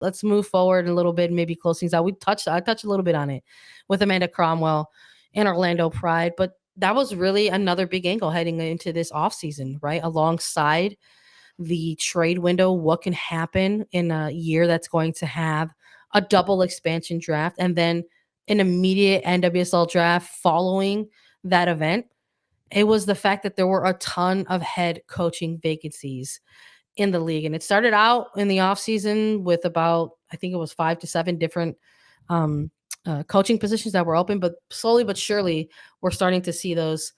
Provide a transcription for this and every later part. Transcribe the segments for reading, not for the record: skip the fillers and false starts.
let's move forward a little bit, maybe close things out. I touched a little bit on it with Amanda Cromwell and Orlando Pride, but that was really another big angle heading into this offseason, right? Alongside the trade window, what can happen in a year that's going to have a double expansion draft and then an immediate NWSL draft following that event. It was the fact that there were a ton of head coaching vacancies in the league. And it started out in the offseason with about, I think it was 5 to 7 different um, coaching positions that were open, but slowly but surely we're starting to see those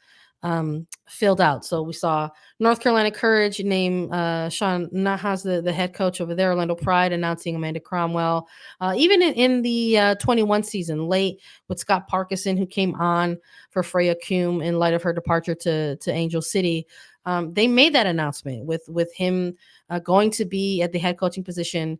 filled out. So we saw North Carolina Courage name Sean Nahas, the head coach over there, Orlando Pride announcing Amanda Cromwell. Even in the 21 season, late with Scott Parkinson, who came on for Freya Kuhn in light of her departure to Angel City. They made that announcement with him going to be at the head coaching position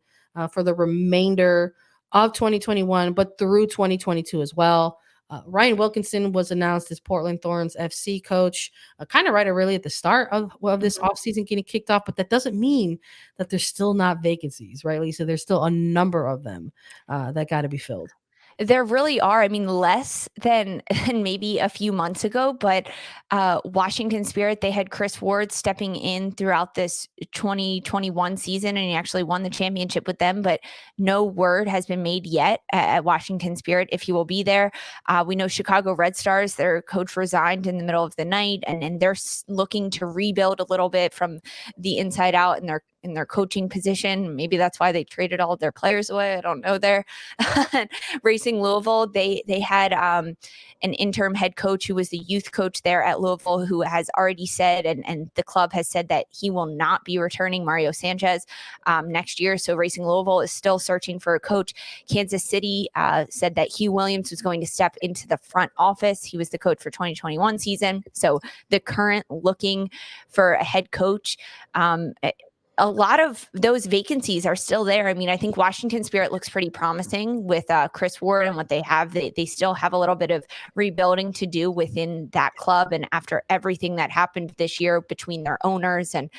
for the remainder of 2021, but through 2022 as well. Ryan Wilkinson was announced as Portland Thorns FC coach, kind of really at the start of this offseason getting kicked off, but that doesn't mean that there's still not vacancies, right, Lisa? There's still a number of them that got to be filled. There really are. I mean, less than maybe a few months ago, but Washington Spirit, they had Chris Ward stepping in throughout this 2021 season, and he actually won the championship with them, but no word has been made yet at Washington Spirit if he will be there. We know Chicago Red Stars, their coach resigned in the middle of the night, and they're looking to rebuild a little bit from the inside out in their coaching position. Maybe that's why they traded all of their players away. I don't know there. Racing Louisville, they had an interim head coach who was the youth coach there at Louisville, who has already said, and the club has said that he will not be returning, Mario Sanchez, next year. So Racing Louisville is still searching for a coach. Kansas City said that Hugh Williams was going to step into the front office. He was the coach for 2021 season. So the current looking for a head coach. A lot of those vacancies are still there. I mean, I think Washington Spirit looks pretty promising with Chris Ward and what they have. They still have a little bit of rebuilding to do within that club. And after everything that happened this year between their owners and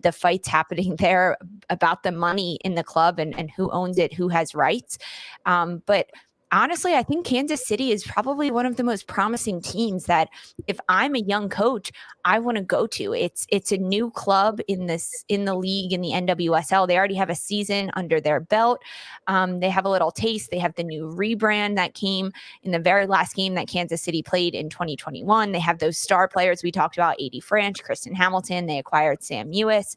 the fights happening there about the money in the club and who owns it, who has rights. But honestly, I think Kansas City is probably one of the most promising teams that if I'm a young coach, I want to go to. It's a new club in the league, in the NWSL. They already have a season under their belt. They have a little taste. They have the new rebrand that came in the very last game that Kansas City played in 2021. They have those star players we talked about, A.D. French, Kristen Hamilton. They acquired Sam Ewis.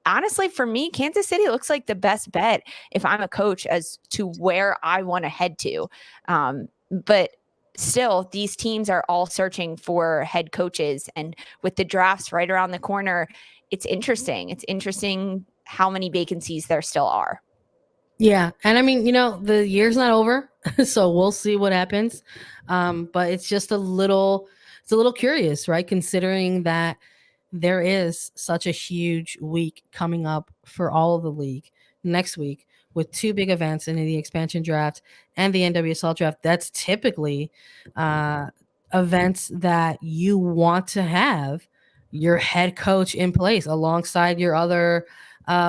Honestly, for me, Kansas City looks like the best bet if I'm a coach as to where I want to head to. But still, these teams are all searching for head coaches. And with the drafts right around the corner, it's interesting. It's interesting how many vacancies there still are. Yeah. And I mean, the year's not over, so we'll see what happens. But it's just a little curious, right? Considering that there is such a huge week coming up for all of the league next week with 2 big events in the expansion draft and the NWSL draft. That's typically events that you want to have your head coach in place alongside your other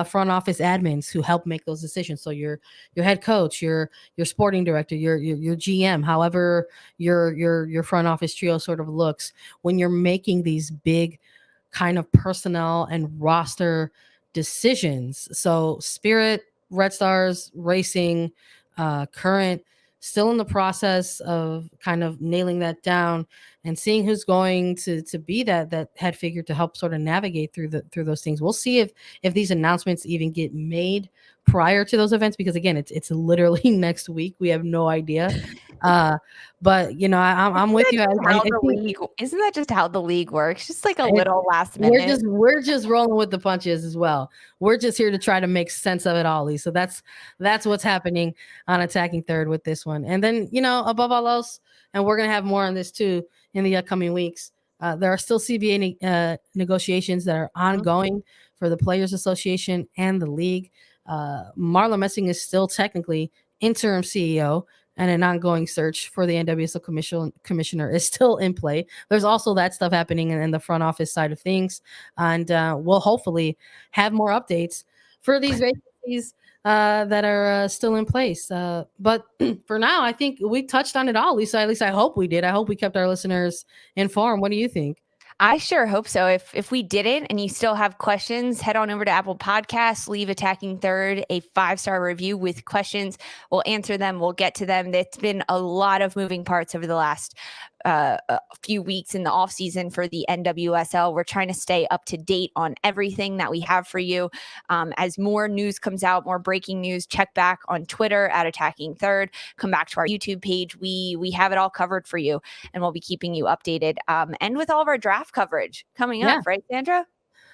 front office admins who help make those decisions. So your head coach, your sporting director, your GM, however your front office trio sort of looks when you're making these big kind of personnel and roster decisions. So Spirit, Red Stars, Racing, Current, still in the process of kind of nailing that down and seeing who's going to be that head figure to help sort of navigate through those things. We'll see if these announcements even get made prior to those events, because again, it's literally next week. We have no idea. But I'm with you. Isn't that just how the league works? Just like a little last minute. We're just rolling with the punches as well. We're just here to try to make sense of it all, Lisa. That's what's happening on Attacking Third with this one. And then, above all else, and we're gonna have more on this too in the upcoming weeks. There are still CBA negotiations that are ongoing for the Players Association and the league. Marla Messing is still technically interim CEO, and an ongoing search for the NWSL commissioner is still in play. There's also that stuff happening in the front office side of things, and we'll hopefully have more updates for these vacancies that are still in place. But for now, I think we touched on it all, Lisa. At least I hope we did. I hope we kept our listeners informed. What do you think? I sure hope so. If we didn't and you still have questions, head on over to Apple Podcasts, leave Attacking Third a 5-star review with questions. We'll answer them. We'll get to them. It's been a lot of moving parts over the last a few weeks in the off season for the NWSL. We're trying to stay up to date on everything that we have for you. As more news comes out, more breaking news, check back on Twitter at Attacking Third. Come back to our YouTube page. We have it all covered for you, and we'll be keeping you updated. And with all of our draft coverage coming up, right, Sandra?